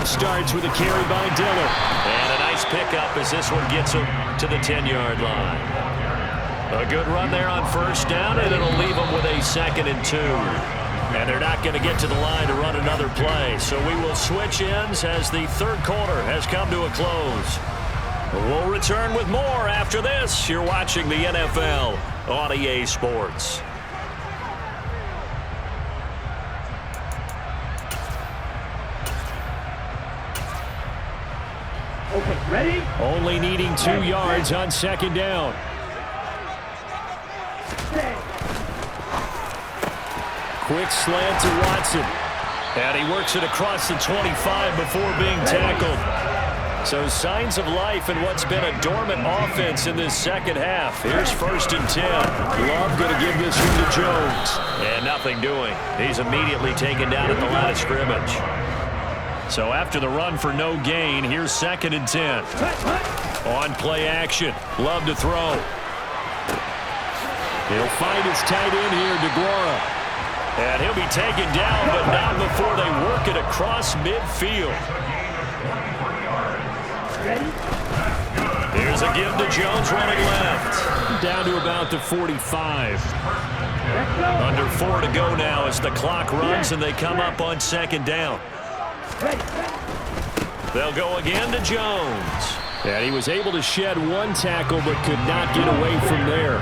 drive starts with a carry by Diller. And a nice pickup as this one gets him to the 10-yard line. A good run there on first down, and it'll leave them with a 2nd and 2. And they're not going to get to the line to run another play. So we will switch ends as the third quarter has come to a close. We'll return with more after this. You're watching the NFL on EA Sports. Okay, ready? Only needing 2 yards on 2nd down. Quick slant to Watson. And he works it across the 25 before being tackled. So signs of life in what's been a dormant offense in this second half. Here's 1st and 10. Love going to give this one to Jones. And nothing doing. He's immediately taken down at the line of scrimmage. So after the run for no gain, here's 2nd and 10. On play action. Love to throw. He'll find his tight end here, DeGuara. And he'll be taken down, but not before they work it across midfield. Here's a give to Jones running left. Down to about the 45. Under 4 to go now as the clock runs and they come up on 2nd down. They'll go again to Jones. And he was able to shed 1 tackle but could not get away from there.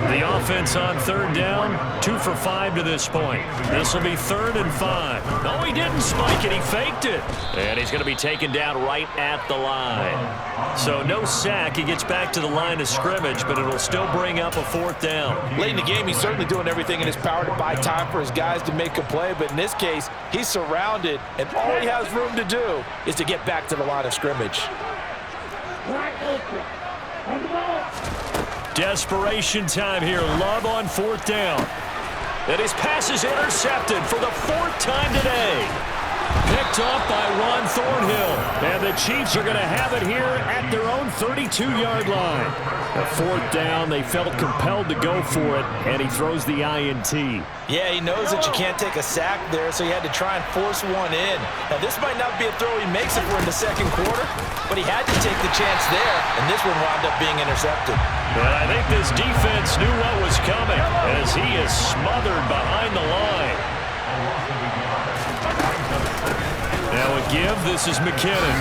The offense on 3rd down, 2 for 5 to this point. This will be 3rd and 5. No, he didn't spike it. He faked it. And he's going to be taken down right at the line. So no sack. He gets back to the line of scrimmage, but it'll still bring up a 4th down. Late in the game, he's certainly doing everything in his power to buy time for his guys to make a play. But in this case, he's surrounded, and all he has room to do is to get back to the line of scrimmage. Desperation time here. Love on 4th down. And his pass is intercepted for the 4th time today. Picked off by Ron Thornhill. And the Chiefs are going to have it here at their own 32-yard line. A 4th down, they felt compelled to go for it, and he throws the INT. Yeah, he knows that you can't take a sack there, so he had to try and force one in. Now, this might not be a throw he makes if we're in the 2nd quarter, but he had to take the chance there, and this one wound up being intercepted. But I think this defense knew what was coming as he is smothered behind the line. Now a give, this is McKinnon.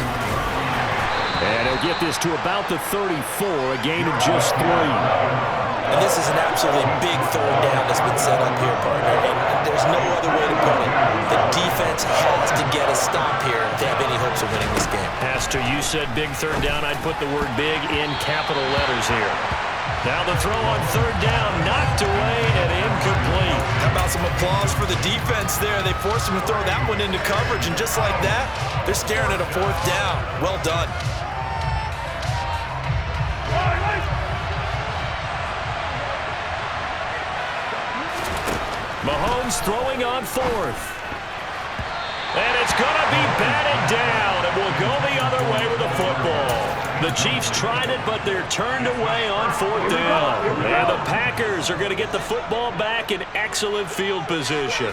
And he'll get this to about the 34, a gain of just 3. And this is an absolutely big 3rd down that's been set up here, partner, and there's no other way to put it. The defense has to get a stop here if they have any hopes of winning this game. Pastor, you said big 3rd down. I'd put the word big in capital letters here. Now the throw on 3rd down, knocked away and incomplete. How about some applause for the defense there? They forced him to throw that one into coverage, and just like that, they're staring at a 4th down. Well done. Mahomes throwing on 4th. And it's going to be batted down. It will go the other way with the football. The Chiefs tried it, but they're turned away on 4th down. And the Packers are going to get the football back in excellent field position.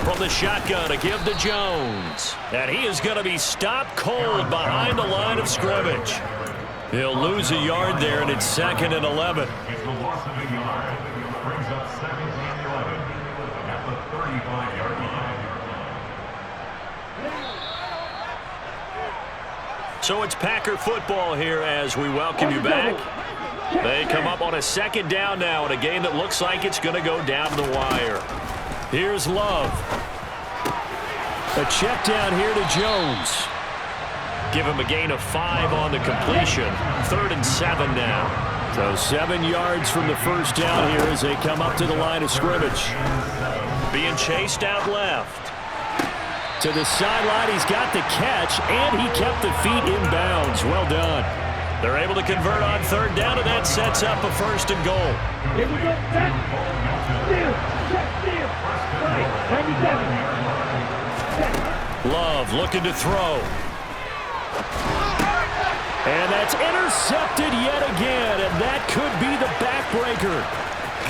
From the shotgun, a give to Jones. And he is going to be stopped cold behind the line of scrimmage. He'll lose a yard there, and it's 2nd and 11. So it's Packer football here as we welcome you back. They come up on a 2nd down now in a game that looks like it's going to go down to the wire. Here's Love. A check down here to Jones. Give him a gain of 5 on the completion. 3rd and 7 now. So 7 yards from the first down here as they come up to the line of scrimmage. Being chased out left. To the sideline, he's got the catch, and he kept the feet in bounds. Well done. They're able to convert on 3rd down, and that sets up a 1st and goal. Here we go. Love looking to throw. And that's intercepted yet again, and that could be the backbreaker.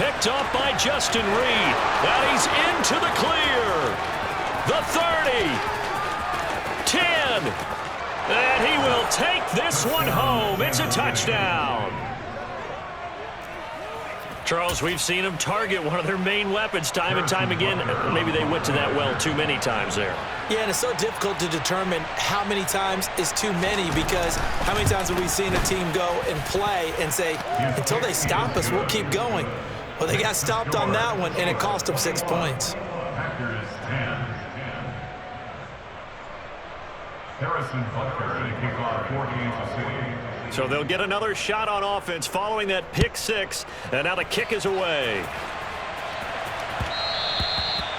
Picked off by Justin Reed. Now he's into the clear. The 30. 10. And he will take this one home. It's a touchdown. Charles, we've seen them target one of their main weapons time and time again. Maybe they went to that well too many times there. Yeah, and it's so difficult to determine how many times is too many, because how many times have we seen a team go and play and say, until they stop us, we'll keep going. Well, they got stopped on that one, and it cost them 6 points. Packers 10. Harrison Butker to kick off for Kansas City. So they'll get another shot on offense following that pick six, and now the kick is away.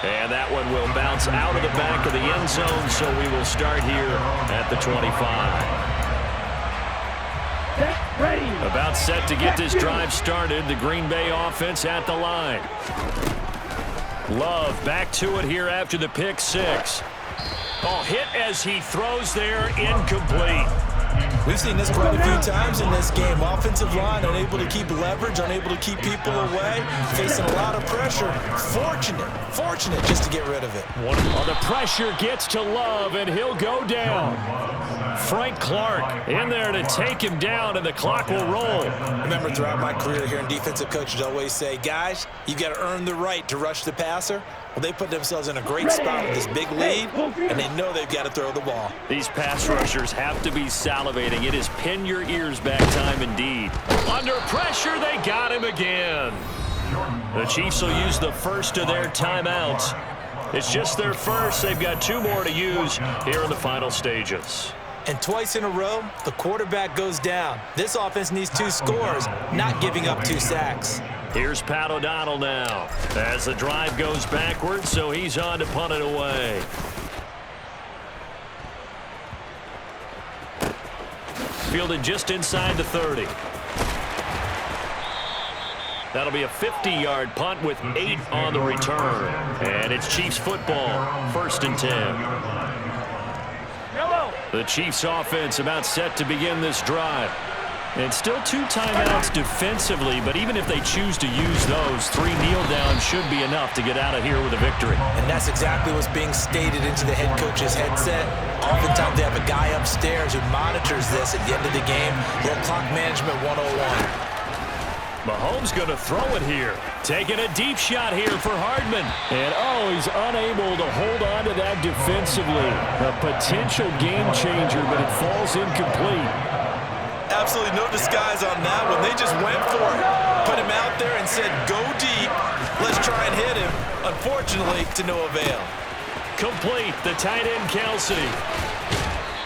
And that one will bounce out of the back of the end zone, so we will start here at the 25. About set to get this drive started, the Green Bay offense at the line. Love back to it here after the pick six. Oh, hit as he throws there, incomplete. We've seen this quite a few times in this game. Offensive line unable to keep leverage, unable to keep people away, facing a lot of pressure. Fortunate just to get rid of it. The pressure gets to Love, and he'll go down. Frank Clark in there to take him down, and the clock will roll. I remember throughout my career here in defensive coaches always say, guys, you got to earn the right to rush the passer. Well, they put themselves in a great spot with this big lead, and they know they've got to throw the ball. These pass rushers have to be salivating. It is pin your ears back time indeed. Under pressure, they got him again. The Chiefs will use the first of their timeouts. It's just their first. They've got 2 more to use here in the final stages. And twice in a row, the quarterback goes down. This offense needs 2 scores, not giving up 2 sacks. Here's Pat O'Donnell now as the drive goes backwards, so he's on to punt it away. Fielded just inside the 30. That'll be a 50-yard punt with 8 on the return. And it's Chiefs football, 1st and 10. The Chiefs offense about set to begin this drive. And still 2 timeouts defensively, but even if they choose to use those, 3 kneel downs should be enough to get out of here with a victory. And that's exactly what's being stated into the head coach's headset. Oftentimes they have a guy upstairs who monitors this at the end of the game. Little clock management 101. Mahomes going to throw it here. Taking a deep shot here for Hardman. And, he's unable to hold on to that defensively. A potential game changer, but it falls incomplete. Absolutely no disguise on that one. They just went for it. Put him out there and said, go deep. Let's try and hit him. Unfortunately, to no avail. Complete, the tight end Kelsey.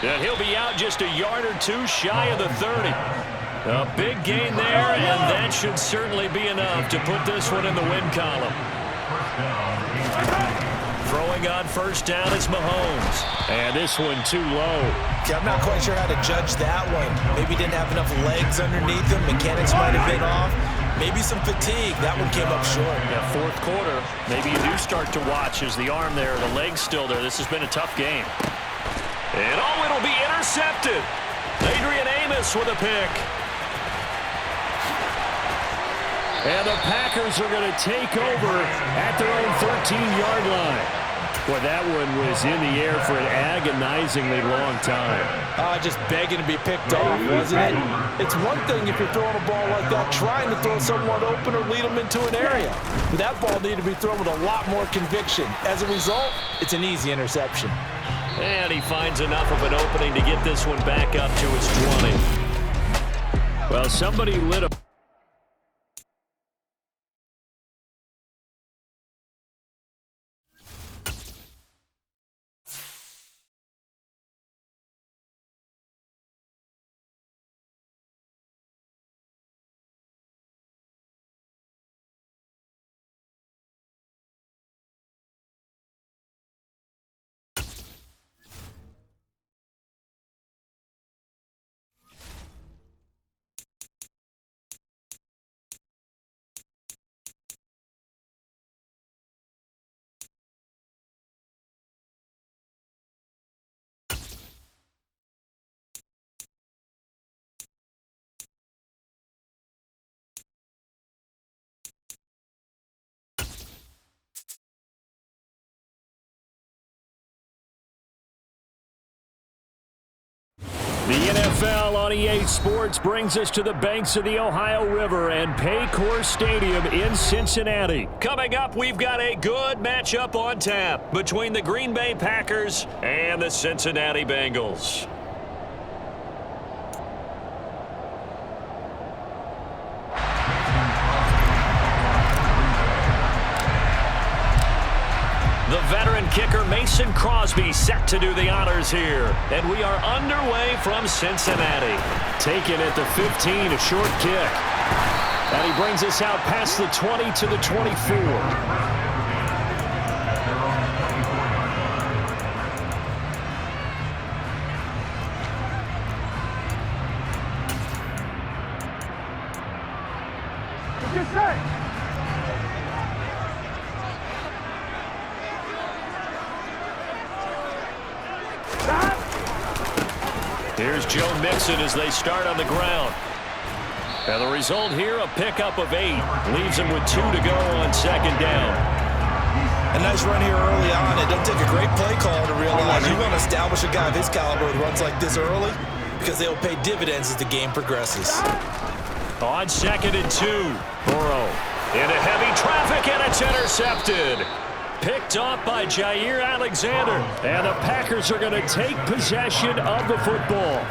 And he'll be out just a yard or 2 shy of the 30. A big gain there, and that should certainly be enough to put this one in the win column. Throwing on first down is Mahomes. And this one too low. Okay, I'm not quite sure how to judge that one. Maybe didn't have enough legs underneath him. Mechanics might have been off. Maybe some fatigue. That one came up short. Yeah, 4th quarter. Maybe you do start to watch as the arm there, the leg's still there. This has been a tough game. And it'll be intercepted. Adrian Amos with a pick. And the Packers are going to take over at their own 13-yard line. Boy, that one was in the air for an agonizingly long time. Just begging to be picked off, wasn't it? It's one thing if you're throwing a ball like that, trying to throw someone open or lead them into an area. But that ball needed to be thrown with a lot more conviction. As a result, it's an easy interception. And he finds enough of an opening to get this one back up to his 20. Well, somebody lit a The NFL on EA Sports brings us to the banks of the Ohio River and Paycor Stadium in Cincinnati. Coming up, we've got a good matchup on tap between the Green Bay Packers and the Cincinnati Bengals. The veteran kicker Mason Crosby set to do the honors here. And we are underway from Cincinnati. Taken at the 15, a short kick. And he brings us out past the 20 to the 24. Here's Joe Mixon as they start on the ground. And the result here, a pickup of 8. Leaves him with 2 to go on second down. A nice run here early on. It doesn't take a great play call to realize you want to establish a guy of his caliber who runs like this early because they'll pay dividends as the game progresses. On second and 2, Burrow into heavy traffic, and it's intercepted. Picked off by Jair Alexander. And the Packers are going to take possession of the football.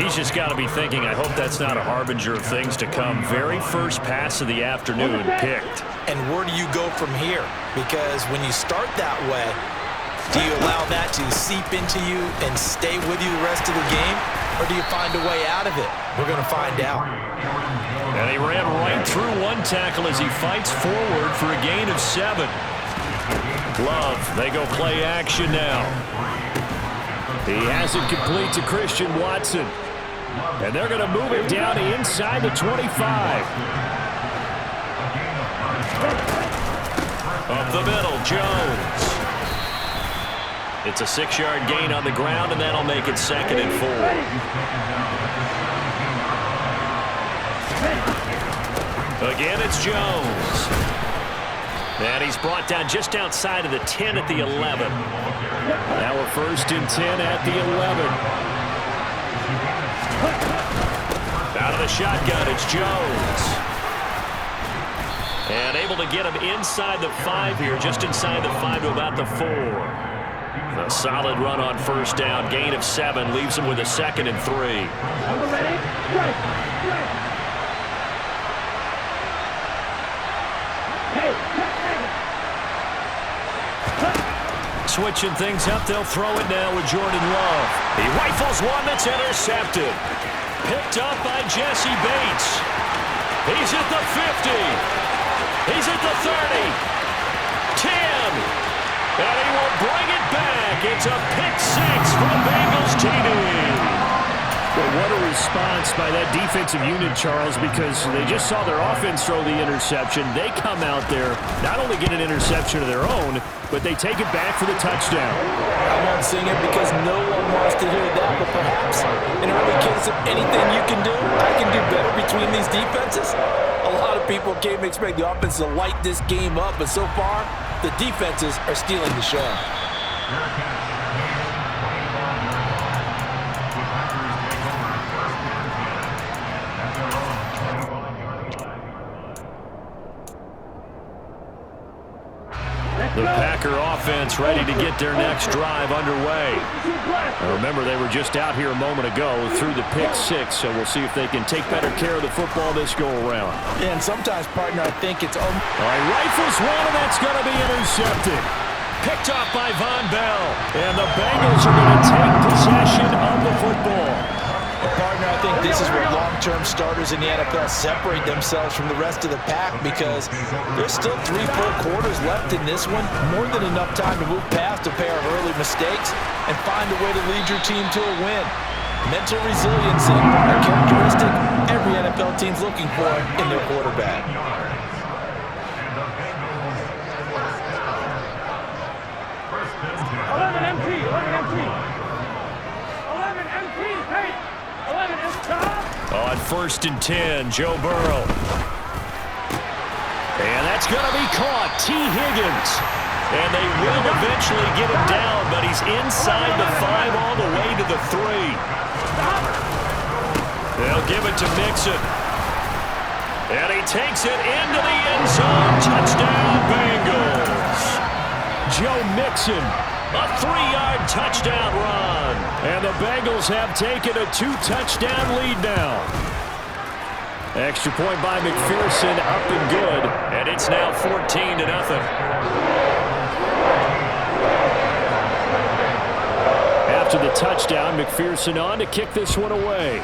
He's just got to be thinking, I hope that's not a harbinger of things to come. Very first pass of the afternoon picked. And where do you go from here? Because when you start that way, do you allow that to seep into you and stay with you the rest of the game? Or do you find a way out of it? We're going to find out. And he ran right through one tackle as he fights forward for a gain of 7. Love, they go play action now. He has it complete to Christian Watson. And they're going to move it down to inside the 25. Up the middle, Jones. It's a 6-yard gain on the ground, and that'll make it second and 4. Again, it's Jones. And he's brought down just outside of the 10 at the 11. Now we're first and 10 at the 11. Out of the shotgun, it's Jones. And able to get him inside the 5 here, just inside the 5 to about the 4. A solid run on first down, gain of 7, leaves him with a second and 3. Ready? Strike. Switching things up, they'll throw it now with Jordan Love. He rifles one that's intercepted. Picked up by Jesse Bates. He's at the 50. He's at the 30. 10. And he will bring it back. It's a pick 6 from Bengals TD. Well, what a response by that defensive unit, Charles, because they just saw their offense throw the interception. They come out there, not only get an interception of their own, but they take it back for the touchdown. I won't sing it because no one wants to hear that, but perhaps in early case of anything you can do, I can do better between these defenses. A lot of people came to expect the offense to light this game up, but so far, the defenses are stealing the show. The Packer offense ready to get their next drive underway. Now remember, they were just out here a moment ago through the pick 6, so we'll see if they can take better care of the football this go-around. Yeah, and sometimes, partner, I think it's... All right, rifles one, and that's going to be intercepted. Picked off by Von Bell, and the Bengals are going to take possession of the football. Partner, I think this is where long-term starters in the NFL separate themselves from the rest of the pack because there's still 3 full quarters left in this one. More than enough time to move past a pair of early mistakes and find a way to lead your team to a win. Mental resiliency, a characteristic every NFL team's looking for in their quarterback. 11 MT, 11 MT. 11 MT, hey! 11 MT. On first and 10, Joe Burrow. And that's going to be caught. T. Higgins. And they will eventually get him down, but he's inside the 5 all the way to the 3. give it to Mixon. And he takes it into the end zone. Touchdown, Bengals. Joe Mixon, a 3-yard touchdown run. And the Bengals have taken a 2-touchdown lead now. Extra point by McPherson, up and good. And it's now 14-0. After the touchdown, McPherson on to kick this one away.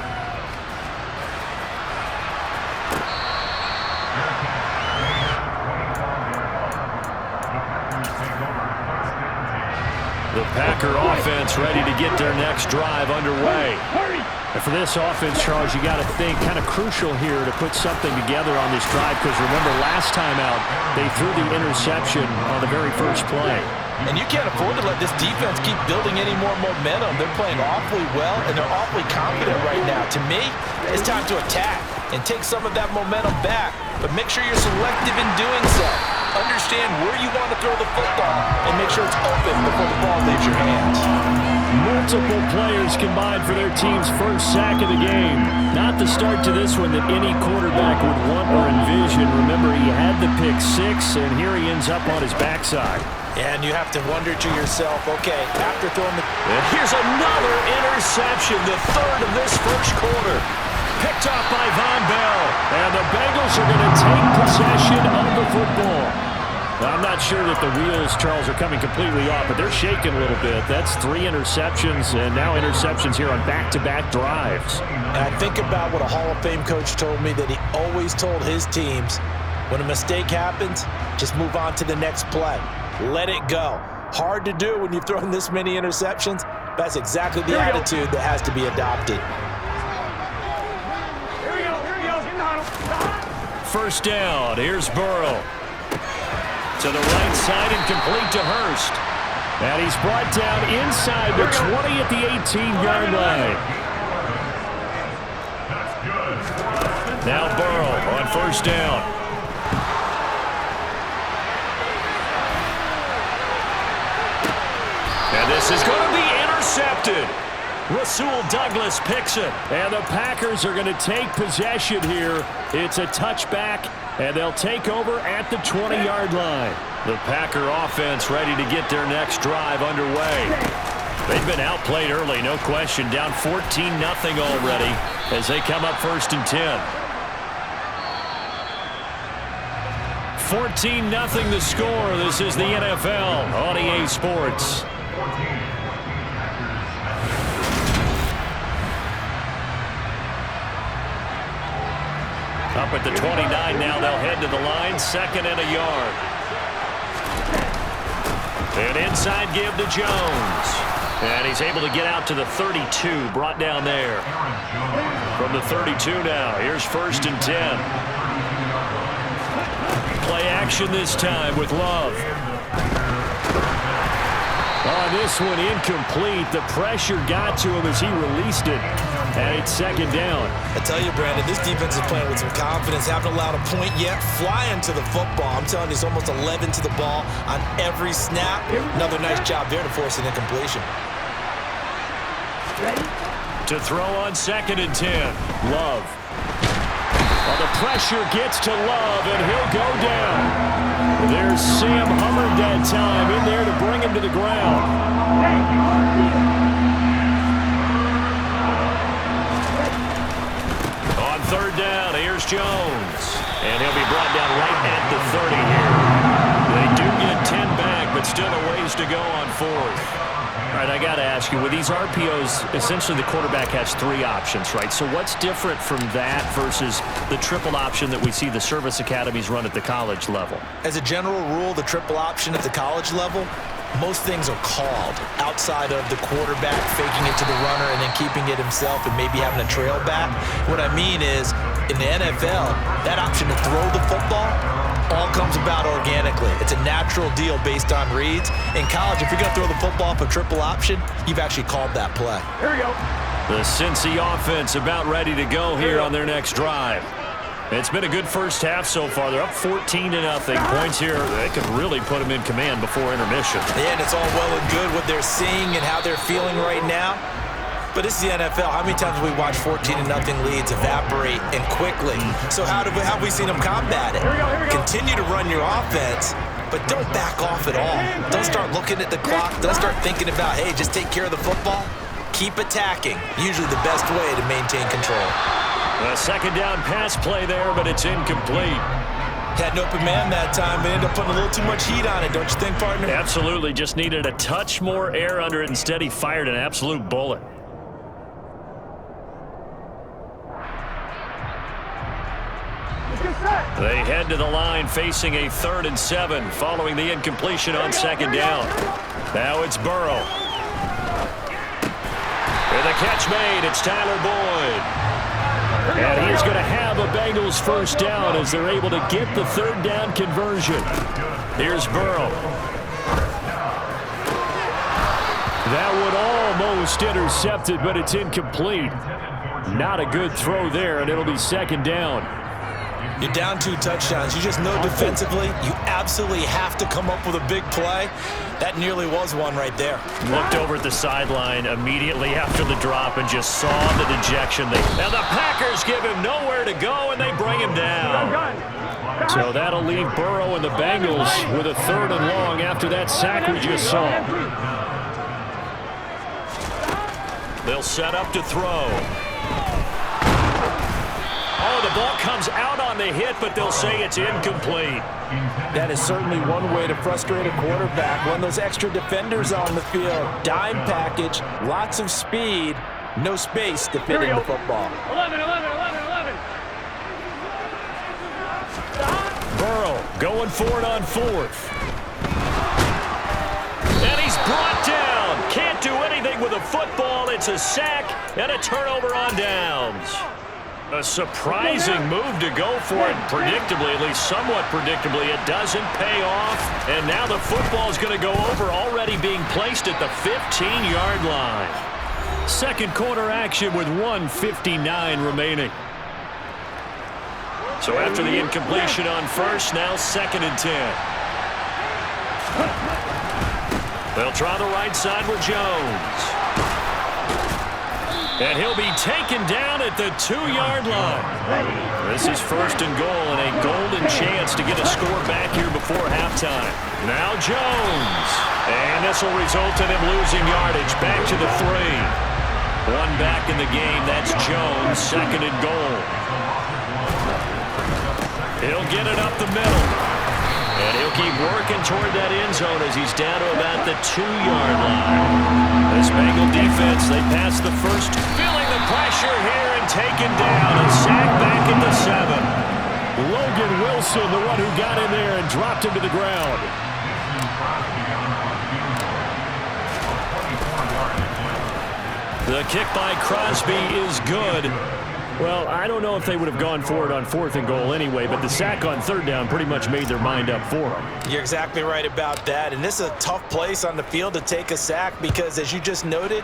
The Packer offense ready to get their next drive underway. And for this offense, Charles, you got to think kind of crucial here to put something together on this drive, because remember last time out they threw the interception on the very first play. And you can't afford to let this defense keep building any more momentum. They're playing awfully well, and they're awfully confident right now. To me, it's time to attack and take some of that momentum back, but make sure you're selective in doing so. Understand where you want to throw the football and make sure it's open before the ball leaves your hands. Multiple players combined for their team's first sack of the game. Not the start to this one that any quarterback would want or envision. Remember, he had the pick six, and here he ends up on his backside. And you have to wonder to yourself, okay, after throwing the... And here's another interception, the third of this first quarter. Picked off by Von Bell. And the Bengals are going to take possession of the football. Now, I'm not sure that the wheels, Charles, are coming completely off, but they're shaking a little bit. That's 3 interceptions, and now interceptions here on back-to-back drives. And I think about what a Hall of Fame coach told me, that he always told his teams, when a mistake happens, just move on to the next play. Let it go. Hard to do when you've thrown this many interceptions. That's exactly the attitude that has to be adopted. Here we go. In the huddle. First down. Here's Burrow. To the right side and complete to Hurst. And he's brought down inside the 20 at the 18-yard line. Now Burrow on first down. And this is going to be intercepted. Rasul Douglas picks it. And the Packers are going to take possession here. It's a touchback, and they'll take over at the 20-yard line. The Packer offense ready to get their next drive underway. They've been outplayed early, no question. Down 14-0 already as they come up first and 10. 14-0 the score. This is the NFL on EA Sports. Up at the 29 now, they'll head to the line, 2nd and a yard. And inside give to Jones. And he's able to get out to the 32, brought down there. From the 32 now, here's 1st and 10. Play action this time with Love. On this one, incomplete. The pressure got to him as he released it. And it's 2nd down. I tell you, Brandon, this defense is playing with some confidence. Haven't allowed a point yet. Flying to the football. I'm telling you, it's almost 11 to the ball on every snap. Another nice job there to force an incompletion. To throw on 2nd and 10. Love. Well, the pressure gets to Love, and he'll go down. There's Sam Hubbard that time in there to bring him to the ground. On 3rd down, here's Jones. And he'll be brought down right at the 30 here. They do get 10 back, but still a ways to go on 4th. All right, I got to ask you, with these RPOs, essentially the quarterback has 3 options, right? So what's different from that versus the triple option that we see the service academies run at the college level? As a general rule, the triple option at the college level, most things are called outside of the quarterback faking it to the runner and then keeping it himself and maybe having a trail back. What I mean is, in the NFL, that option to throw the football all comes about organically. It's a natural deal based on reads. In college, if you're going to throw the football off a triple option, you've actually called that play. Here we go. The Cincy offense about ready to go here on their next drive. It's been a good first half so far. They're up 14-0. Points here, they could really put them in command before intermission. Yeah, and it's all well and good what they're seeing and how they're feeling right now. But this is the NFL. How many times have we watched 14-0 leads evaporate and quickly? So how have we seen them combat it? Continue to run your offense, but don't back off at all. Don't start looking at the clock. Don't start thinking about, hey, just take care of the football. Keep attacking. Usually the best way to maintain control. A second down pass play there, but it's incomplete. Had an open man that time, but ended up putting a little too much heat on it, don't you think, partner? Absolutely. Just needed a touch more air under it. Instead, he fired an absolute bullet. They head to the line facing a 3rd and 7 following the incompletion on second down. Now it's Burrow. With a catch made, it's Tyler Boyd. And he's going to have a Bengals first down as they're able to get the 3rd down conversion. Here's Burrow. That would almost intercepted, but it's incomplete. Not a good throw there, and it'll be second down. You're down 2 touchdowns. You just know defensively you absolutely have to come up with a big play. That nearly was one right there. Looked over at the sideline immediately after the drop and just saw the dejection. Now the Packers give him nowhere to go, and they bring him down. So that'll leave Burrow and the Bengals with a 3rd and long after that sack we just saw. They'll set up to throw. Oh, the ball comes out on the hit, but they'll say it's incomplete. That is certainly one way to frustrate a quarterback. Run those extra defenders on the field. Dime package, lots of speed, no space to fit in the football. 11. Burrow going for it on 4th. And he's brought down. Can't do anything with a football. It's a sack and a turnover on downs. A surprising move to go for it, predictably, at least somewhat predictably. It doesn't pay off, and now the football is going to go over, already being placed at the 15-yard line. Second quarter action with 1:59 remaining. So after the incompletion on first, now 2nd and 10. They'll try the right side with Jones. And he'll be taken down at the 2-yard line. This is 1st and goal and a golden chance to get a score back here before halftime. Now Jones. And this will result in him losing yardage. Back to the 3. One back in the game. That's Jones. 2nd and goal. He'll get it up the middle. And he'll keep working toward that end zone as he's down to about the 2-yard line. This Bengal defense, they pass the first, feeling the pressure here and taken down. A sack back at the 7. Logan Wilson, the one who got in there and dropped him to the ground. The kick by Crosby is good. Well, I don't know if they would have gone for it on 4th and goal anyway, but the sack on 3rd down pretty much made their mind up for them. You're exactly right about that, and this is a tough place on the field to take a sack because, as you just noted,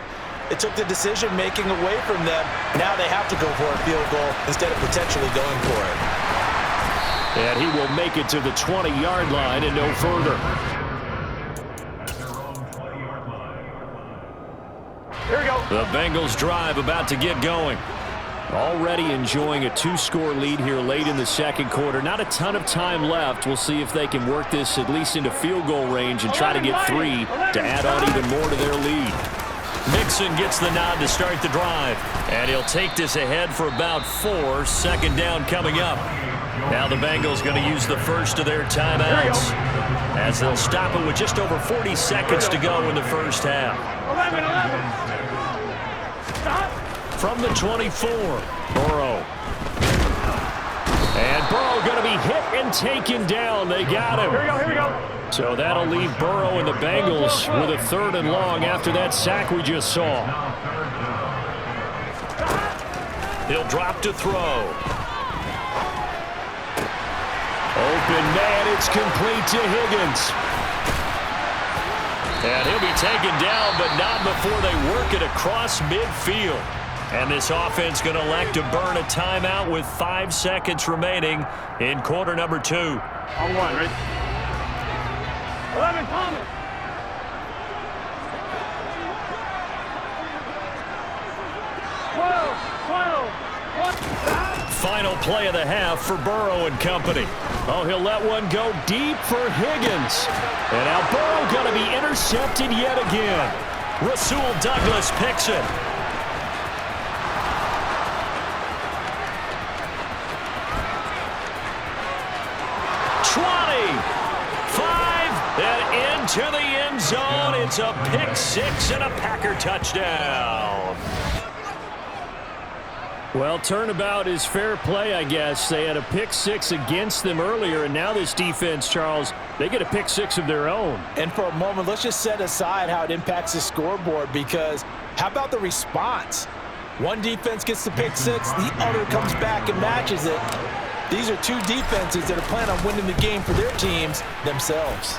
it took the decision-making away from them. Now they have to go for a field goal instead of potentially going for it. And he will make it to the 20-yard line and no further. Here we go. The Bengals drive about to get going. Already enjoying a 2-score lead here late in the second quarter. Not a ton of time left. We'll see if they can work this at least into field goal range and try to get 3 to add on even more to their lead. Mixon gets the nod to start the drive. And he'll take this ahead for about 4. Second down coming up. Now the Bengals going to use the first of their timeouts as they'll stop it with just over 40 seconds to go in the first half. 11. Stop. From the 24, Burrow. And Burrow going to be hit and taken down. They got him. Here we go. So that'll leave Burrow and the Bengals with a 3rd and long after that sack we just saw. He'll drop to throw. Open man, it's complete to Higgins. And he'll be taken down, but not before they work it across midfield. And this offense going to elect to burn a timeout with 5 seconds remaining in quarter number 2. On 1, right? 11, Thomas. Final play of the half for Burrow and company. Oh, he'll let one go deep for Higgins. And now Burrow going to be intercepted yet again. Rasul Douglas picks it. And into the end zone. It's a pick six and a Packer touchdown. Well, turnabout is fair play, I guess. They had a pick six against them earlier, and now this defense, Charles, they get a pick six of their own. And for a moment, let's just set aside how it impacts the scoreboard, because how about the response? One defense gets the pick six, the other comes back and matches it. These are two defenses that are planning on winning the game for their teams themselves.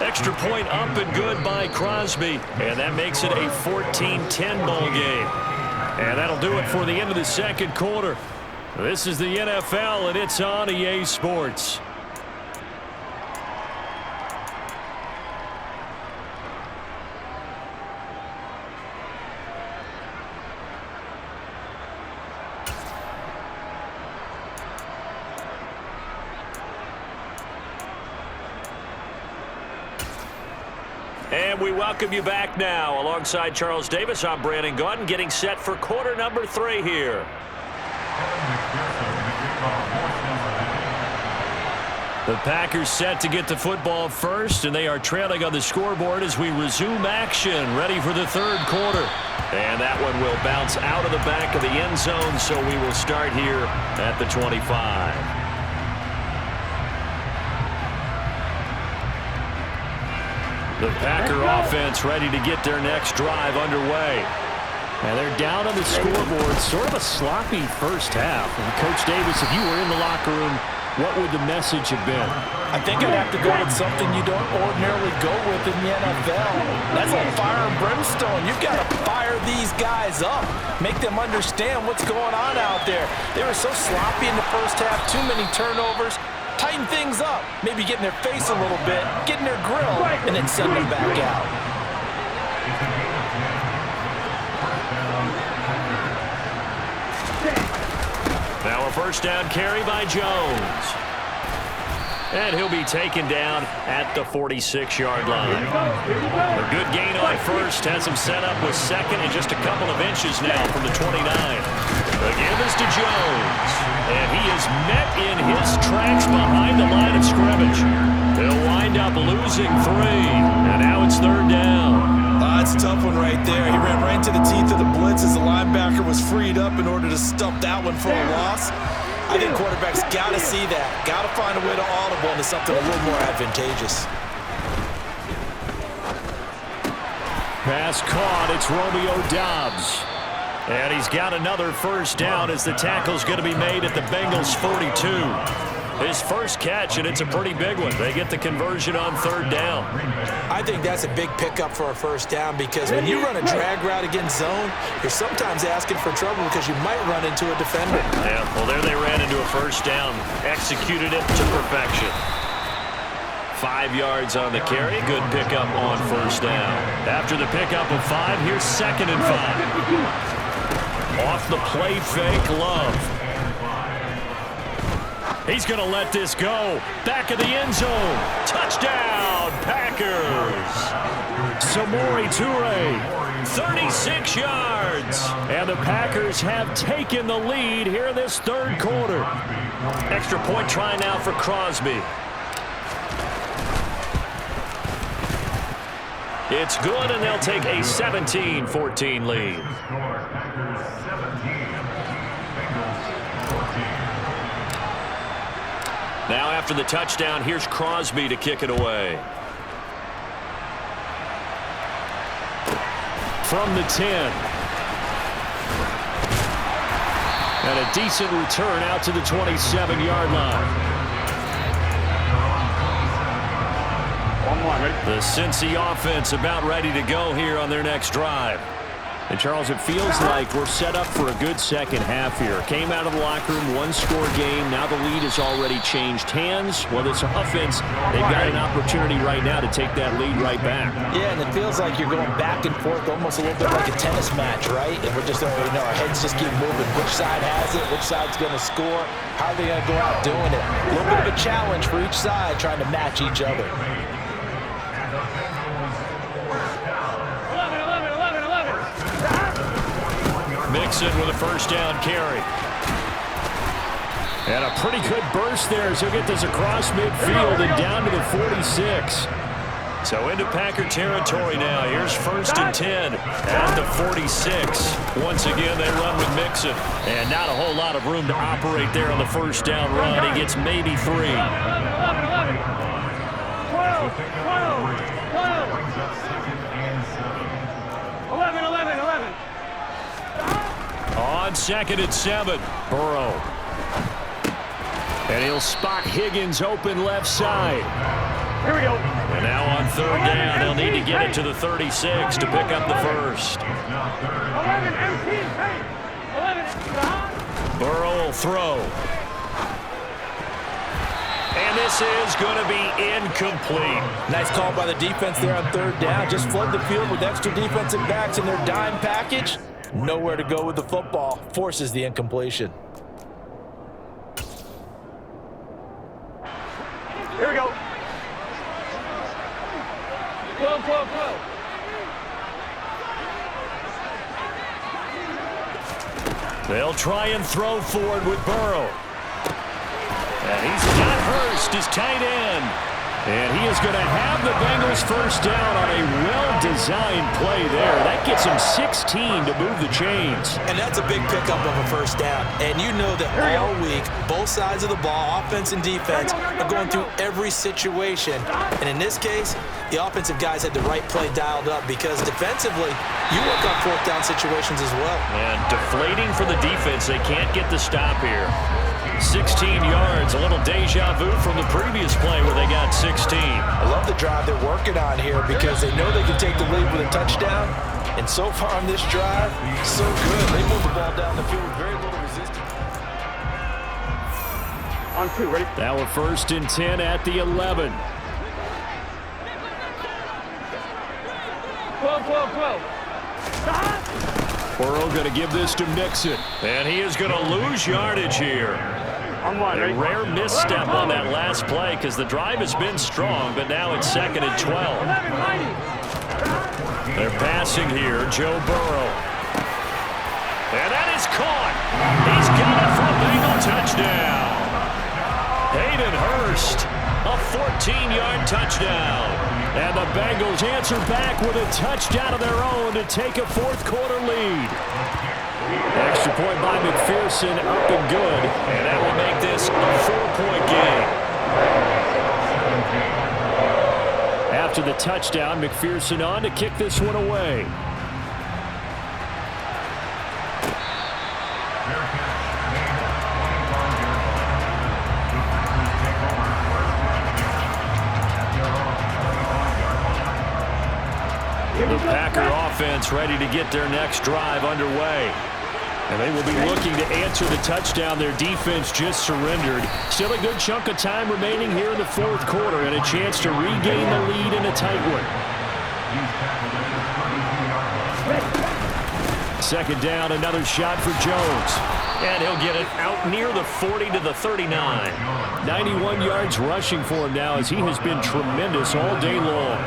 Extra point up and good by Crosby, and that makes it a 14-10 ball game. And that'll do it for the end of the second quarter. This is the NFL, and it's on EA Sports. And we welcome you back now. Alongside Charles Davis, I'm Brandon Gaudin, getting set for quarter number 3 here. The Packers set to get the football first, and they are trailing on the scoreboard as we resume action, ready for the third quarter. And that one will bounce out of the back of the end zone, so we will start here at the 25. The Packer offense ready to get their next drive underway. And they're down on the scoreboard. Sort of a sloppy first half. And Coach Davis, if you were in the locker room, what would the message have been? I think I'd have to go with something you don't ordinarily go with in the NFL. That's like fire and brimstone. You've got to fire these guys up. Make them understand what's going on out there. They were so sloppy in the first half. Too many turnovers. Tighten things up, maybe get in their face a little bit, get in their grill, and then send them back out. Now a first down carry by Jones. And he'll be taken down at the 46-yard line. A good gain on first, has him set up with second and just a couple of inches now from the 29. Again, this to Jones. And he is met in his tracks behind the line of scrimmage. He'll wind up losing 3. And now it's third down. That's a tough one right there. He ran right into the teeth of the blitz as the linebacker was freed up in order to stump that one for a loss. I think quarterbacks got to see that. Got to find a way to audible into something a little more advantageous. Pass caught. It's Romeo Doubs. And he's got another first down as the tackle's going to be made at the Bengals' 42. His first catch, and it's a pretty big one. They get the conversion on third down. I think that's a big pickup for a first down, because when you run a drag route against zone, you're sometimes asking for trouble because you might run into a defender. Yeah, well, there they ran into a first down. Executed it to perfection. 5 yards on the carry. Good pickup on first down. After the pickup of 5, here's 2nd and 5. Off the play fake, Love. He's going to let this go. Back of the end zone. Touchdown, Packers. Samori Toure, 36 yards. And the Packers have taken the lead here in this third quarter. Extra point try now for Crosby. It's good, and they'll take a 17-14 lead. Now after the touchdown, here's Crosby to kick it away. From the 10. And a decent return out to the 27-yard line. The Cincy offense about ready to go here on their next drive. And, Charles, it feels like we're set up for a good second half here. Came out of the locker room, one-score game. Now the lead has already changed hands. Well, this offense, they've got an opportunity right now to take that lead right back. Yeah, and it feels like you're going back and forth almost a little bit like a tennis match, right? And we're just already know our heads just keep moving. Which side has it? Which side's going to score? How are they going to go out doing it? A little bit of a challenge for each side trying to match each other. 11. Mixon with a first down carry. And a pretty good burst there as he'll get this across midfield and down to the 46. So into Packer territory now. Here's 1st and 10 at the 46. Once again, they run with Mixon. And not a whole lot of room to operate there on the first down run. He gets maybe 3. 11. 11. On 2nd and 7, Burrow. And he'll spot Higgins open left side. Here we go. And now on 3rd down, they'll need to get it to the 36 to pick up the first. 11 empty. 11. Burrow will throw. And this is going to be incomplete. Nice call by the defense there on 3rd down. Just flood the field with extra defensive backs in their dime package. Nowhere to go with the football. Forces the incompletion. Here we go. 12. They'll try and throw forward with Burrow. And he's got Hurst, his tight end. And he is going to have the Bengals first down on a well-designed play there. That gets him 16 to move the chains. And that's a big pickup of a first down. And you know that all week, both sides of the ball, offense and defense, are going through every situation. And in this case, the offensive guys had the right play dialed up because defensively, you work on 4th down situations as well. And deflating for the defense. They can't get the stop here. 16 yards, a little deja vu from the previous play where they got 16. I love the drive they're working on here because they know they can take the lead with a touchdown. And so far on this drive, so good. They move the ball down the field with very little resistance. On 2, ready? Now a 1st and 10 at the 11. 12. Burrow going to give this to Mixon. And he is going to lose yardage here. On 1, A ready? rare misstep on that last play because the drive has been strong, but now it's 2nd and 12. 11. They're passing here, Joe Burrow. And that is caught. He's got it for a Bengal touchdown. Hayden Hurst, a 14-yard touchdown. And the Bengals answer back with a touchdown of their own to take a 4th quarter lead. Extra point by McPherson, up and good. And that will make this a 4-point game. After the touchdown, McPherson on to kick this one away. The Packer offense ready to get their next drive underway. And they will be looking to answer the touchdown their defense just surrendered. Still a good chunk of time remaining here in the 4th quarter and a chance to regain the lead in a tight one. 2nd down, another shot for Jones. And he'll get it out near the 40 to the 39. 91 yards rushing for him now as he has been tremendous all day long.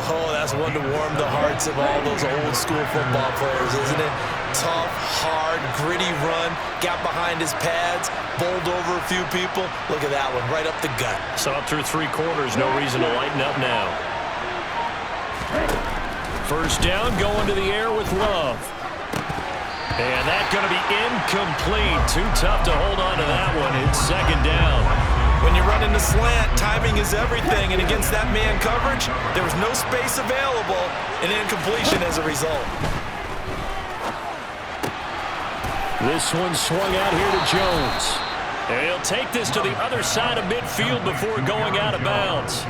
Oh, that's one to warm the hearts of all those old school football players, isn't it? Tough, hard, gritty run, got behind his pads, bowled over a few people. Look at that one, right up the gut. Saw through 3 quarters, no reason to lighten up now. First down, going to the air with Love. And that's going to be incomplete. Too tough to hold on to that one. It's 2nd down. When you run in the slant, timing is everything. And against that man coverage, there was no space available, and incompletion as a result. This one swung out here to Jones. And he'll take this to the other side of midfield before going out of bounds.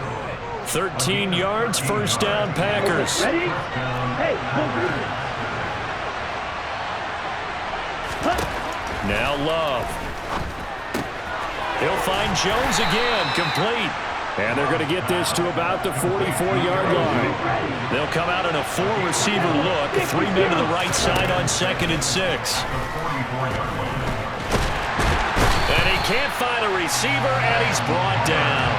13 yards, first down, Packers. Ready? Hey, Now Love. He'll find Jones again, complete. And they're going to get this to about the 44-yard line. They'll come out in a 4-receiver look. 3 men to the right side on 2nd and 6. And he can't find a receiver, and he's brought down.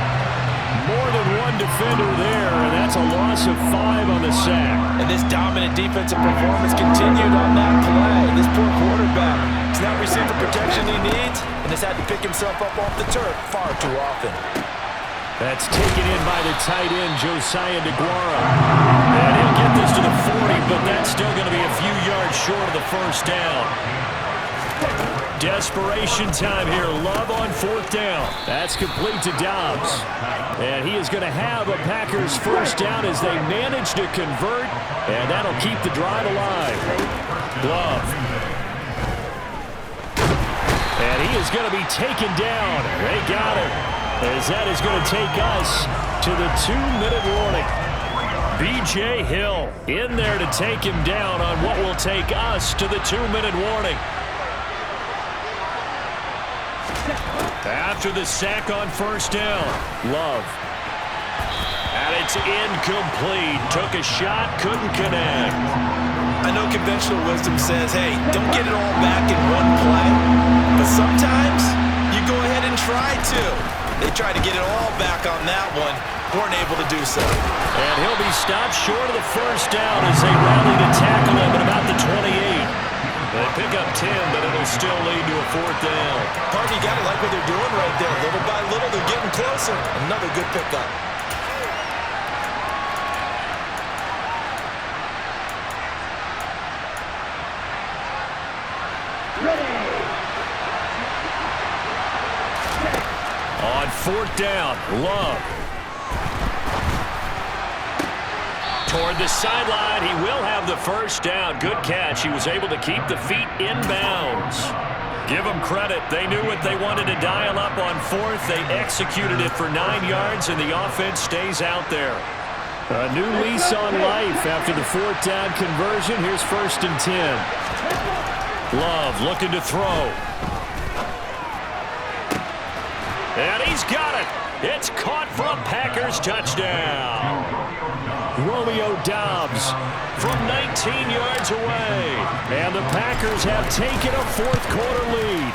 More than one defender there, and that's a loss of 5 on the sack. And this dominant defensive performance continued on that play. This poor quarterback has not received the protection he needs and has had to pick himself up off the turf far too often. That's taken in by the tight end, Josiah DeGuara. And he'll get this to the 40, but that's still going to be a few yards short of the first down. Desperation time here. Love on 4th down. That's complete to Dobbs. And he is going to have a Packers first down as they manage to convert, and that'll keep the drive alive. Love. And he is going to be taken down. They got him. As that is going to take us to the 2-minute warning. B.J. Hill in there to take him down on what will take us to the 2-minute warning. After the sack on first down, Love. And it's incomplete. Took a shot, couldn't connect. I know conventional wisdom says, hey, don't get it all back in one play. But sometimes you go ahead and try to. They tried to get it all back on that one. Weren't able to do so. And he'll be stopped short of the first down as they rally to tackle him at about the 28. They pick up 10, but it'll still lead to a 4th down. Harvey, you got to like what they're doing right there. Little by little, they're getting closer. Another good pickup. On 4th down, Love. Toward the sideline, he will have the first down. Good catch. He was able to keep the feet in bounds. Give them credit. They knew what they wanted to dial up on 4th. They executed it for 9 yards, and the offense stays out there. A new lease on life after the 4th down conversion. Here's 1st and 10. Love looking to throw. And he's got it. It's caught for a Packers touchdown. Romeo Dobbs from 19 yards away. And the Packers have taken a 4th quarter lead.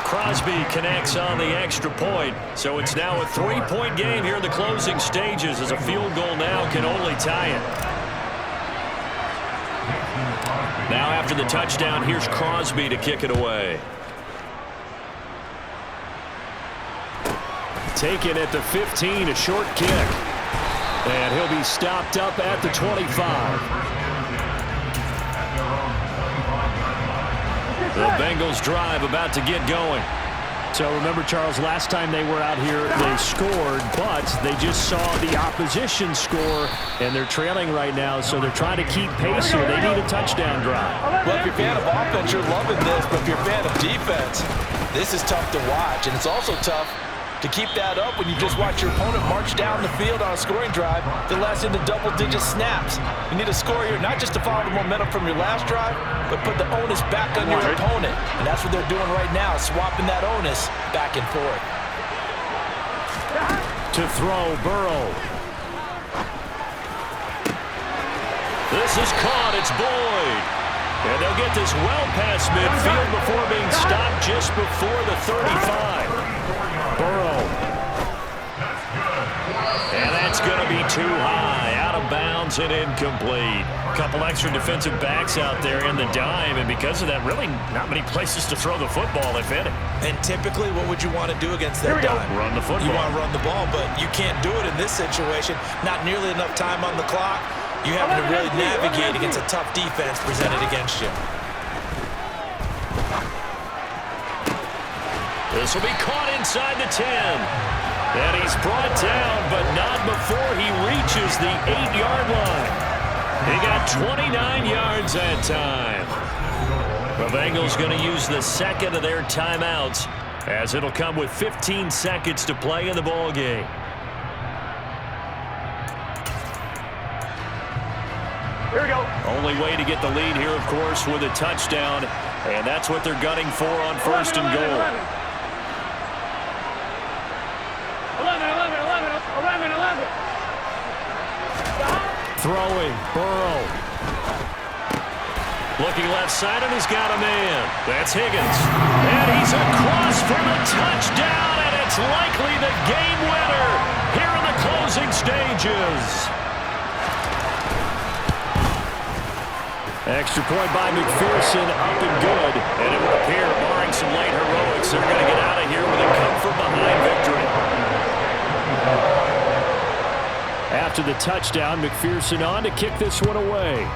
Crosby connects on the extra point. So it's now a 3-point game here in the closing stages as a field goal now can only tie it. Now after the touchdown, here's Crosby to kick it away. Taken at the 15, a short kick. And he'll be stopped up at the 25. The Bengals drive about to get going. So remember, Charles, last time they were out here, they scored, but they just saw the opposition score, and they're trailing right now, so they're trying to keep pace here. They need a touchdown drive. Well, if you're a fan of offense, you're loving this, but if you're a fan of defense, this is tough to watch, and it's also tough to keep that up when you just watch your opponent march down the field on a scoring drive that lasts into double-digit snaps. You need a score here, not just to follow the momentum from your last drive, but put the onus back on your opponent. And that's what they're doing right now, swapping that onus back and forth. To throw, Burrow. This is caught. It's Boyd. And they'll get this well past midfield before being stopped just before the 35. Burrow. And that's going to be too high. Out of bounds and incomplete. A couple extra defensive backs out there in the dime, and because of that, really not many places to throw the football, if any. And typically, what would you want to do against that dime? Run the football. You want to run the ball, but you can't do it in this situation. Not nearly enough time on the clock. You having to really navigate against a tough defense presented against you. This will be caught inside the 10. And he's brought down, but not before he reaches the 8-yard line. He got 29 yards that time. The Bengals going to use the second of their timeouts, as it'll come with 15 seconds to play in the ball game. Here we go. Only way to get the lead here, of course, with a touchdown. And that's what they're gunning for on first and goal. 11. Throwing, Burrow. Looking left side, and he's got a man. That's Higgins. And he's across for the touchdown, and it's likely the game winner here in the closing stages. Extra point by McPherson, up and good. And it would appear, barring some late heroics, they're going to get out of here with a come-from-behind victory. After the touchdown, McPherson on to kick this one away.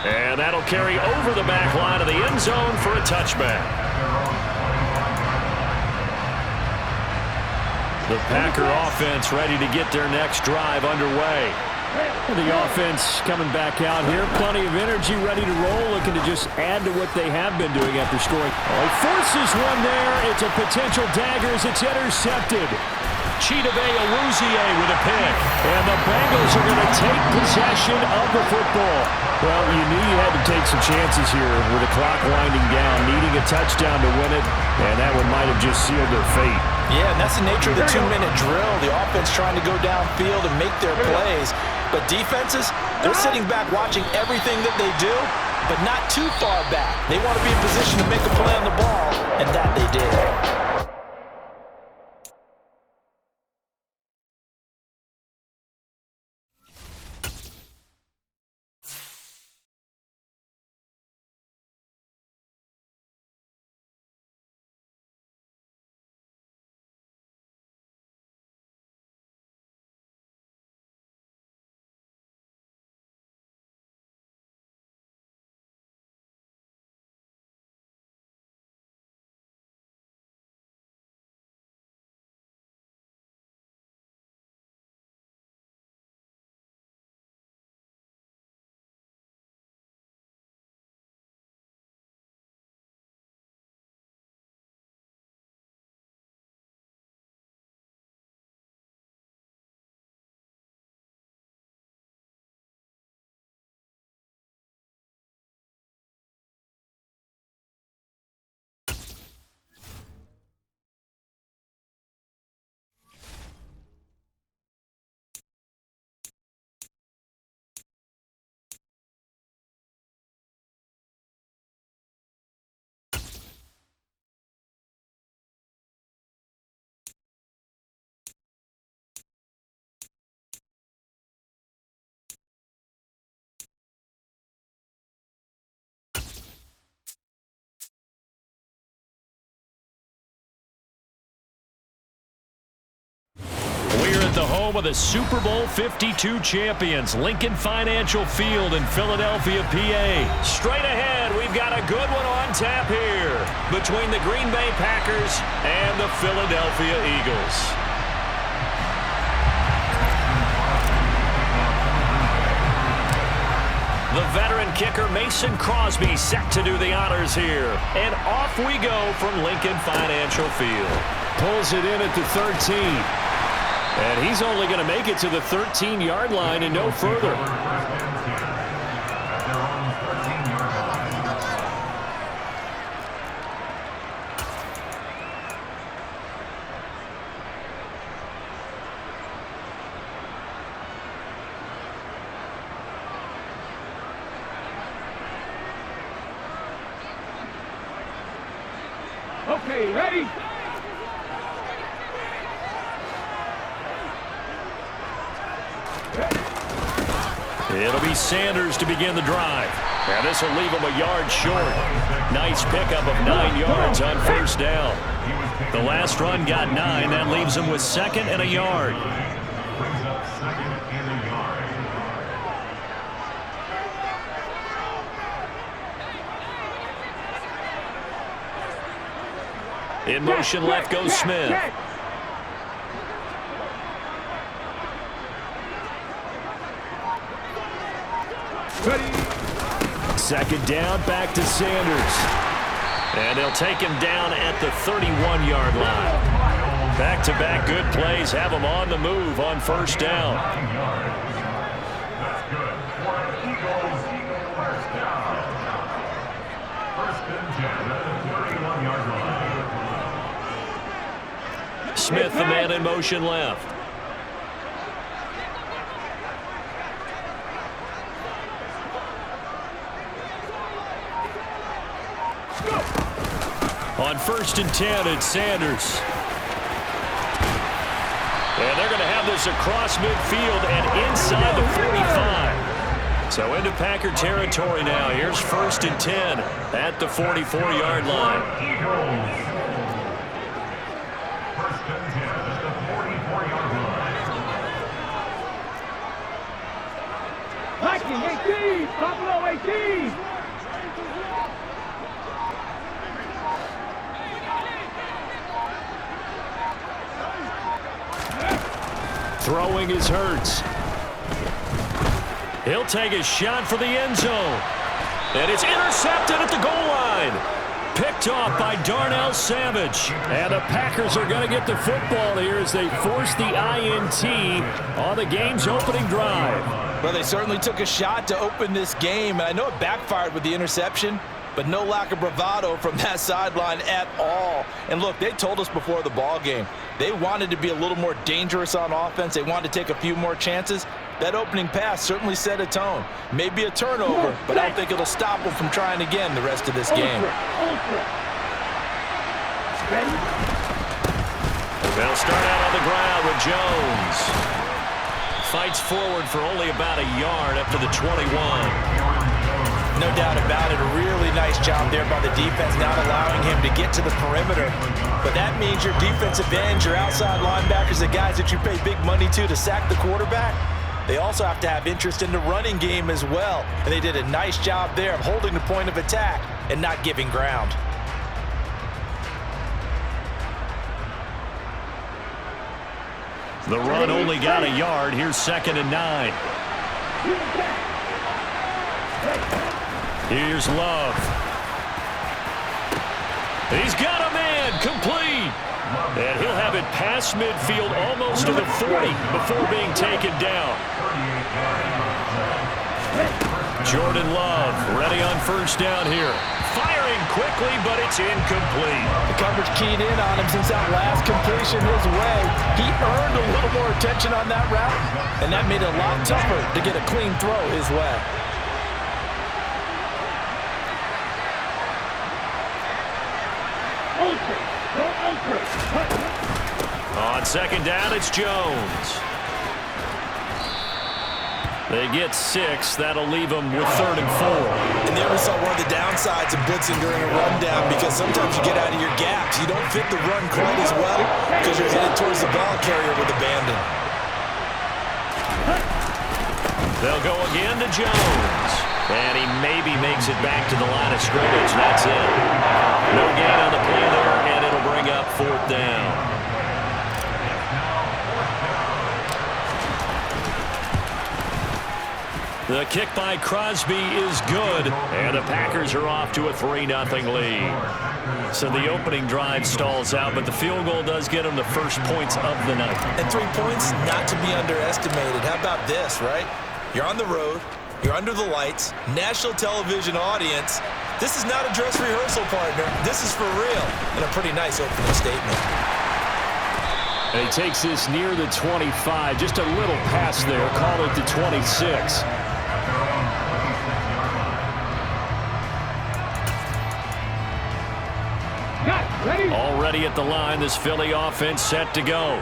And that'll carry over the back line of the end zone for a touchback. The Packer offense ready to get their next drive underway. The offense coming back out here. Plenty of energy, ready to roll, looking to just add to what they have been doing after scoring. Oh, he forces one there. It's a potential dagger as it's intercepted. Chidobe Awuzie with a pick. And the Bengals are going to take possession of the football. Well, you knew you had to take some chances here with the clock winding down, needing a touchdown to win it, and that one might have just sealed their fate. Yeah, and that's the nature of the 2-minute drill. The offense trying to go downfield and make their plays. But defenses, they're sitting back watching everything that they do, but not too far back. They want to be in position to make a play on the ball, and that they did. We're at the home of the Super Bowl 52 champions, Lincoln Financial Field in Philadelphia, PA. Straight ahead, we've got a good one on tap here between the Green Bay Packers and the Philadelphia Eagles. The veteran kicker Mason Crosby set to do the honors here. And off we go from Lincoln Financial Field. Pulls it in at the 13. And he's only going to make it to the 13-yard line and no further. Okay, ready? It'll be Sanders to begin the drive. And this will leave him a yard short. Nice pickup of 9 yards on first down. The last run got 9. That leaves him with 2nd and a yard. In motion left goes Smith. Second down, back to Sanders. And they'll take him down at the 31-yard line. Back-to-back good plays have them on the move on first down. That's good. For an Eagles first down. First and 10 at the 31-yard line. Smith, the man in motion left. On first and 10, it's Sanders. And they're going to have this across midfield and inside the 45. So into Packer territory now. Here's first and 10 at the 44-yard line. First and 10 at the 44-yard line. Viking 18, Buffalo 18. Throwing is Hurts. He'll take a shot for the end zone. And it's intercepted at the goal line. Picked off by Darnell Savage. And the Packers are going to get the football here as they force the INT on the game's opening drive. Well, they certainly took a shot to open this game, and I know it backfired with the interception, but no lack of bravado from that sideline at all. And look, they told us before the ball game, they wanted to be a little more dangerous on offense. They wanted to take a few more chances. That opening pass certainly set a tone. Maybe a turnover, but I don't think it'll stop them from trying again the rest of this game. They'll start out on the ground with Jones. Fights forward for only about a yard up to the 21. No doubt about it. A really nice job there by the defense, not allowing him to get to the perimeter. But that means your defensive ends, your outside linebackers, the guys that you pay big money to sack the quarterback, they also have to have interest in the running game as well. And they did a nice job there of holding the point of attack and not giving ground. The run only got a yard. Here's second and 9. Here's Love. He's got a man, complete. And he'll have it past midfield almost to the 40 before being taken down. Jordan Love ready on first down here. Firing quickly, but it's incomplete. The coverage keyed in on him since that last completion his way. He earned a little more attention on that route, and that made it a lot tougher to get a clean throw his way. On second down, it's Jones. They get 6. That'll leave them with third and 4. And there we saw one of the downsides of blitzing during a rundown, because sometimes you get out of your gaps. You don't fit the run quite as well because you're headed towards the ball carrier with abandon. They'll go again to Jones. And he maybe makes it back to the line of scrimmage. That's it. No gain on the play there, and it'll bring up fourth down. The kick by Crosby is good, and the Packers are off to a 3-0 lead. So the opening drive stalls out, but the field goal does get them the first points of the night. And 3 points, not to be underestimated. How about this, right? You're on the road. You're under the lights. National television audience. This is not a dress rehearsal, partner. This is for real. And a pretty nice opening statement. And he takes this near the 25. Just a little pass there. Call it the 26. Already at the line, this Philly offense set to go.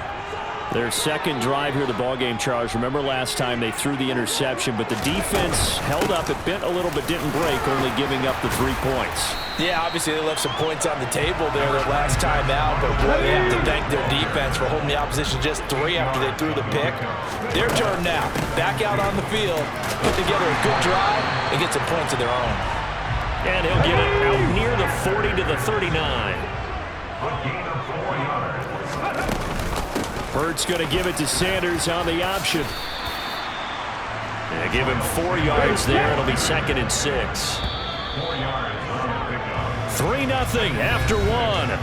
Their second drive here, the ballgame, Charles. Remember last time they threw the interception, but the defense held up. It bent a little but didn't break, only giving up the 3 points. Yeah, obviously they left some points on the table there their last time out, but boy, they have to thank their defense for holding the opposition just 3 after they threw the pick. Their turn now. Back out on the field, put together a good drive, and get some points of their own. And he'll get it out near the 40 to the 39. Hurts going to give it to Sanders on the option. They give him 4 yards there. It'll be second and 6. 3-0 after 1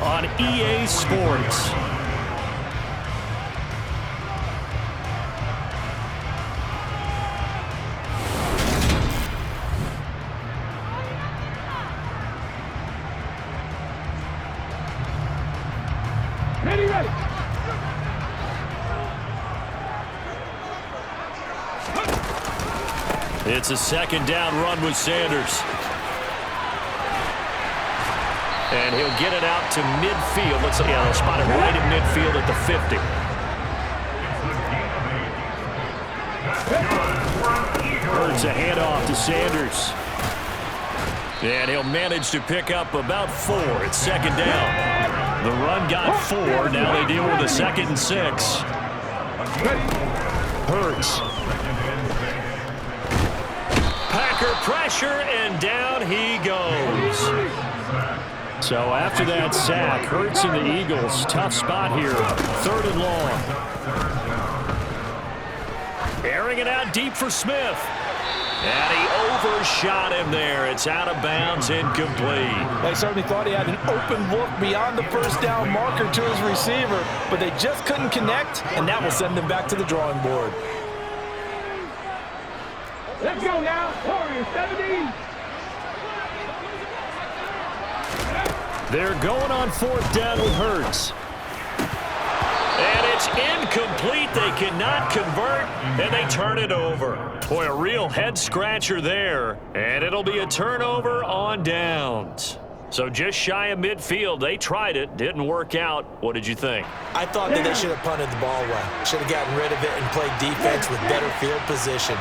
on EA Sports. It's a second down run with Sanders. And he'll get it out to midfield. Looks like they'll spot it right in midfield at the 50. Hurts a handoff to Sanders. And he'll manage to pick up about 4. It's second down. The run got 4. Now they deal with a 2nd and 6. Hurts. Packer pressure, and down he goes. So after that sack, Hurts and the Eagles, tough spot here. 3rd and long. Airing it out deep for Smith. And he overshot him there. It's out of bounds, incomplete. They certainly thought he had an open look beyond the first down marker to his receiver, but they just couldn't connect, and that will send them back to the drawing board. Let's go now. Warriors 17. They're going on 4th down with Hurts. And it's incomplete. They cannot convert, and they turn it over. Boy, a real head-scratcher there. And it'll be a turnover on downs. So just shy of midfield. They tried it. Didn't work out. What did you think? I thought that they should have punted the ball away. Should have gotten rid of it and played defense with better field position.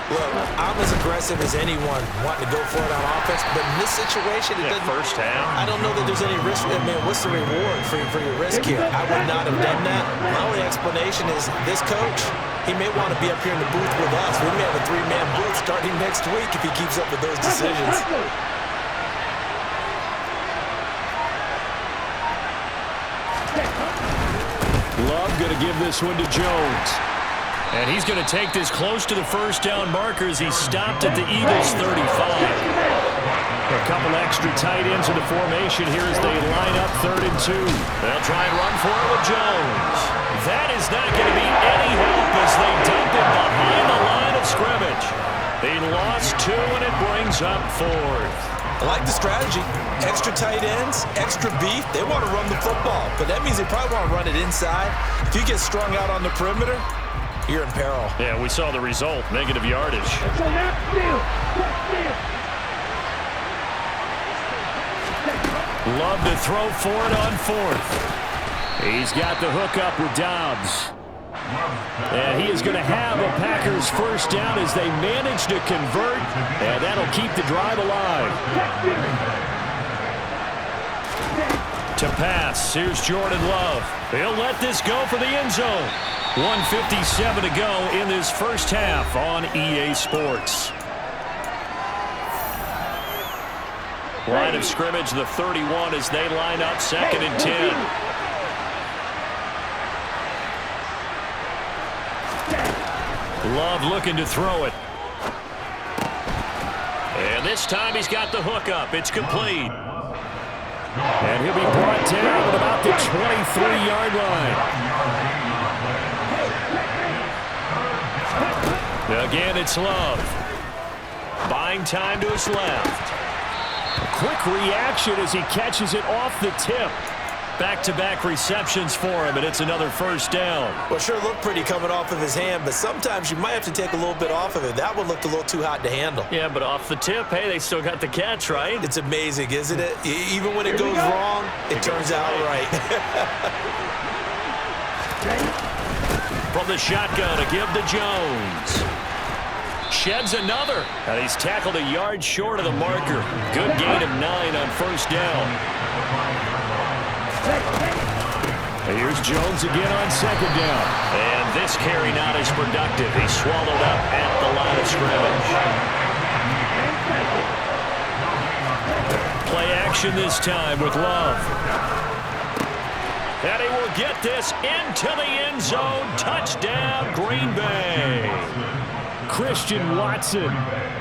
Look, I'm as aggressive as anyone wanting to go for it on offense, but in this situation, it doesn't. First half. I don't know that there's any risk. I mean, what's the reward for your risk here? I would not have done that. My only explanation is this coach, he may want to be up here in the booth with us. We may have a 3-man booth starting next week if he keeps up with those decisions. Love going to give this one to Jones. And he's going to take this close to the first down marker as he stopped at the Eagles' 35. A couple extra tight ends in the formation here as they line up 3rd and 2. They'll try and run for it with Jones. That is not going to be any help as they dump it behind the line of scrimmage. They lost 2, and it brings up 4th. I like the strategy. Extra tight ends, extra beef. They want to run the football, but that means they probably want to run it inside. If you get strung out on the perimeter, you're in peril. Yeah, we saw the result. Negative yardage. So now, steal. Love to throw for it on 4th. He's got the hook up with Dobbs. And he is going to have a Packers first down as they manage to convert, and that'll keep the drive alive. To pass, here's Jordan Love. He'll let this go for the end zone. 1:57 to go in this first half on EA Sports. Line of scrimmage, the 31 as they line up 2nd and 10. Love looking to throw it. And this time he's got the hook up. It's complete. And he'll be brought down at about the 23-yard line. Again, it's Love. Buying time to his left. A quick reaction as he catches it off the tip. Back-to-back receptions for him, and it's another first down. Well, sure looked pretty coming off of his hand, but sometimes you might have to take a little bit off of it. That one looked a little too hot to handle. Yeah, but off the tip, hey, they still got the catch, right? It's amazing, isn't it? Even when it goes wrong, it turns out right. From the shotgun, a give to Jones. Sheds another. And he's tackled a yard short of the marker. Good gain of 9 on first down. Here's Jones again on 2nd down. And this carry not as productive. He's swallowed up at the line of scrimmage. Play action this time with Love. And he will get this into the end zone. Touchdown, Green Bay. Christian Watson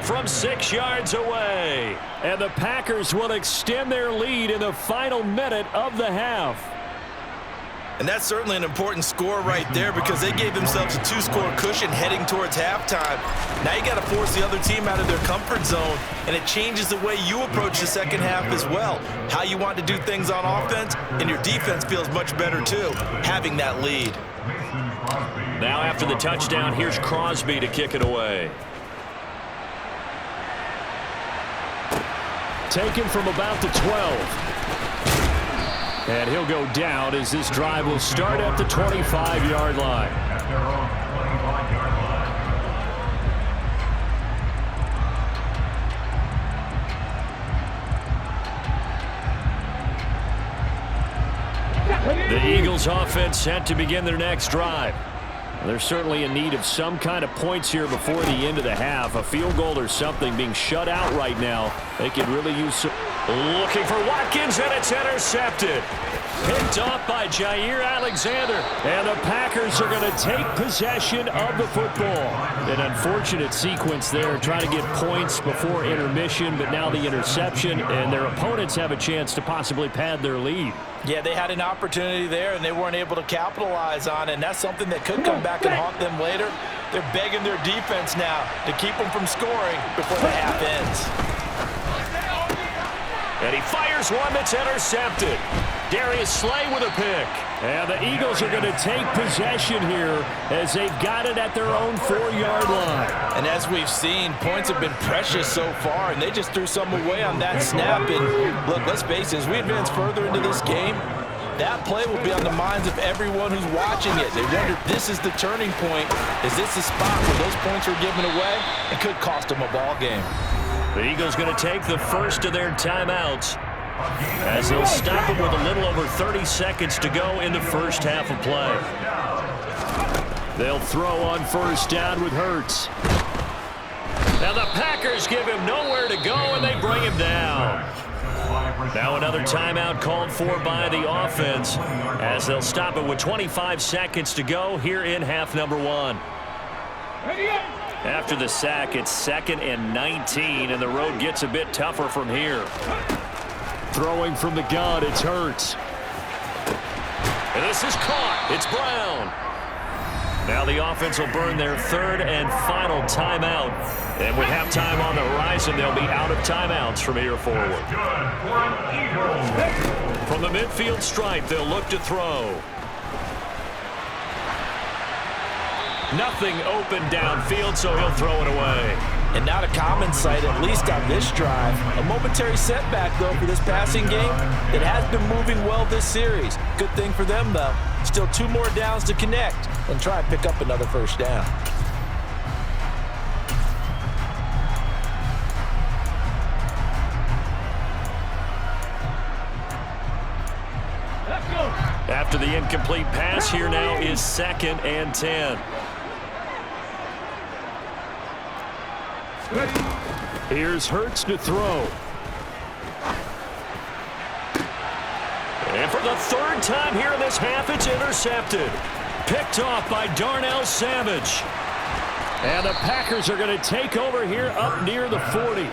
from 6 yards away. And the Packers will extend their lead in the final minute of the half. And that's certainly an important score right there because they gave themselves a 2-score cushion heading towards halftime. Now you got to force the other team out of their comfort zone, and it changes the way you approach the second half as well. How you want to do things on offense, and your defense feels much better too, having that lead. Now after the touchdown, here's Crosby to kick it away. taken from about the 12. And he'll go down as this drive will start at the 25-yard line. At their own 25-yard line. The Eagles offense set to begin their next drive. They're certainly in need of some kind of points here before the end of the half. A field goal or something, being shut out right now. They could really use some... Looking for Watkins, and it's intercepted. Picked off by Jair Alexander. And the Packers are going to take possession of the football. An unfortunate sequence there, trying to get points before intermission, but now the interception, and their opponents have a chance to possibly pad their lead. Yeah, they had an opportunity there, and they weren't able to capitalize on it, and that's something that could come back and haunt them later. They're begging their defense now to keep them from scoring before the half ends. And he fires one that's intercepted. Darius Slay with a pick. And the Eagles are going to take possession here as they've got it at their own 4-yard line. And as we've seen, points have been precious so far, and they just threw some away on that snap. And look, let's face it, as we advance further into this game, that play will be on the minds of everyone who's watching it. They wonder if this is the turning point. Is this the spot where those points are given away? It could cost them a ball game. The Eagles going to take the first of their timeouts as they'll stop them with a little over 30 seconds to go in the first half of play. They'll throw on first down with Hurts. Now the Packers give him nowhere to go, and they bring him down. Now another timeout called for by the offense as they'll stop it with 25 seconds to go here in half number 1. After the sack, it's 2nd and 19, and the road gets a bit tougher from here. Throwing from the gun, it's Hurts. And this is caught. It's Brown. Now the offense will burn their 3rd and final timeout. And with halftime on the horizon, they'll be out of timeouts from here forward. From the midfield stripe, they'll look to throw. Nothing open downfield, so he'll throw it away. And not a common sight, at least on this drive. A momentary setback, though, for this passing game that has been moving well this series. Good thing for them, though. Still 2 more downs to connect and try and pick up another first down. After the incomplete pass, here now is 2nd and 10. Here's Hurts to throw. And for the 3rd time here in this half, it's intercepted. Picked off by Darnell Savage. And the Packers are going to take over here up near the 40.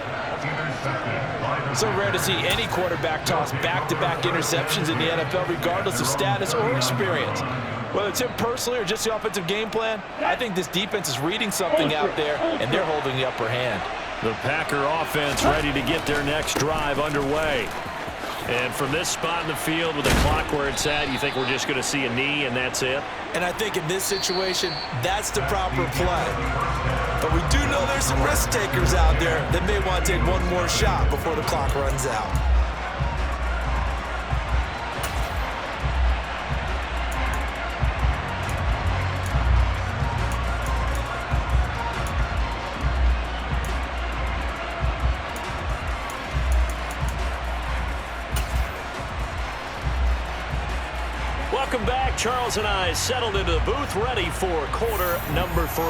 So rare to see any quarterback toss back-to-back interceptions in the NFL, regardless of status or experience. Whether it's him personally or just the offensive game plan, I think this defense is reading something out there, and they're holding the upper hand. The Packer offense ready to get their next drive underway. And from this spot in the field with the clock where it's at, you think we're just going to see a knee and that's it? And I think in this situation, that's the proper play. But we do know there's some risk takers out there that may want to take one more shot before the clock runs out. Welcome back. Charles and I settled into the booth, ready for quarter number 3.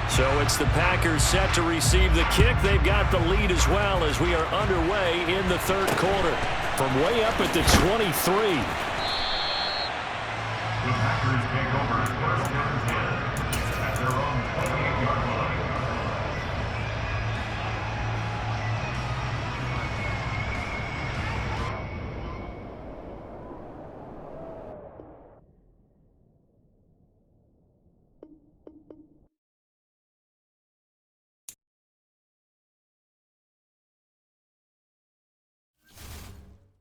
So it's the Packers set to receive the kick. They've got the lead as well as we are underway in the 3rd quarter. From way up at the 23. The Packers take over 1st and 10 at their own